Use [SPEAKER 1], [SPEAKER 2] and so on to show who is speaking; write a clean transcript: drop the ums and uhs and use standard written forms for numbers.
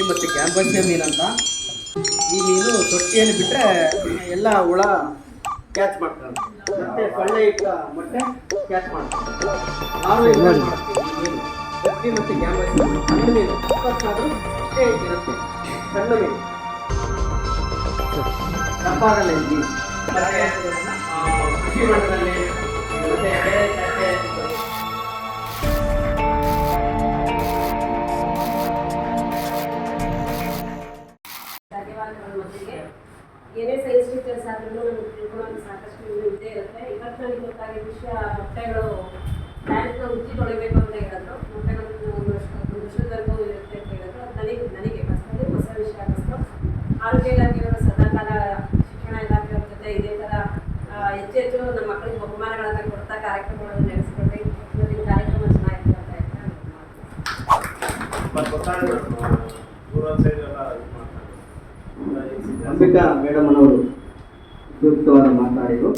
[SPEAKER 1] ಗಟ್ಟಿ ಮತ್ತು ಕ್ಯಾಂಪಸ್ಸಿಯ ಮೀನಂತ. ಈ ಮೀನು ತೊಟ್ಟಿಯಲ್ಲಿ ಬಿಟ್ಟರೆ ಎಲ್ಲ ಹುಳ ಕ್ಯಾಚ್ ಮಾಡ್ತಾರೆ, ಮತ್ತೆ ಸೊಳ್ಳೆ ಇಟ್ಟ ಮೊಟ್ಟೆ ಕ್ಯಾಚ್ ಮಾಡ್ತಾರೆ. ನಾವು ಏನು ಮಾಡ್ತೀವಿ, ಈ ಮೀನು ಗಟ್ಟಿ ಮತ್ತು ಕ್ಯಾಂಪಸ್ಸಿಯ ಮೀನು ಸಣ್ಣ ಮೀನು 20 ಅಷ್ಟೇ ಇರುತ್ತೆ. ಸಣ್ಣ ಮೀನು ದಪ್ಪಾಗಲ್ಲ ಈ ಮೀನು. ಕೃಷಿ ಮಟ್ಟದಲ್ಲಿ ಮತ್ತೆ
[SPEAKER 2] ಮಟ್ಟಿಗೆ ಏನೇ ಸೈನ್ಸ್ ಟೀಚರ್ಸ್ ಆದ್ರೂ ನಮಗೆ ತಿಳ್ಕೊಳ್ಳೋದು ಸಾಕಷ್ಟು ಇದ್ದೇ ಇರುತ್ತೆ. ಇವತ್ತು ನನಗೆ ಗೊತ್ತಾಗಿದ್ದ ವಿಷಯ, ಮೊಟ್ಟೆಗಳು ಬ್ಯಾಂಕ್ನ ಉಜ್ಜಿ ತೊಳಿಬೇಕು ಅಂತ ಹೇಳಿದ್ರು. ಮೊಟ್ಟೆಗಳು ಒಂದು ವರ್ಷದವರೆಗೂ ಇರುತ್ತೆ ಅಂತ ಹೇಳಿದ್ರು. ನನಗೆ ಫಸ್ಟಲ್ಲಿ ಹೊಸ ವಿಷಯ ಅನ್ನಿಸ್ತು. ಆರೋಗ್ಯ ಇಲಾಖೆಯವರು ಸದಾಕಾಲ ಶಿಕ್ಷಣ ಇಲಾಖೆಯವ್ರ ಜೊತೆ ಇದೇ ಥರ ಹೆಚ್ಚು ನಮ್ಮ ಮಕ್ಕಳಿಗೆ ಬಹುಮಾನಗಳನ್ನು ಕೊಡ್ತಾ ಕಾರ್ಯಕ್ರಮಗಳನ್ನು ನಡೆಸ್ಕೊಂಡ್ರೆ ಇವತ್ತಿನ ಕಾರ್ಯಕ್ರಮ ಚೆನ್ನಾಗಿತ್ತು ಅಂತ
[SPEAKER 1] ಅಂಬಿಕಾ ಮೇಡಮ್ ಅವರು ಉಪಯುಕ್ತವಾದ ಮಾತಾಡಿದರು.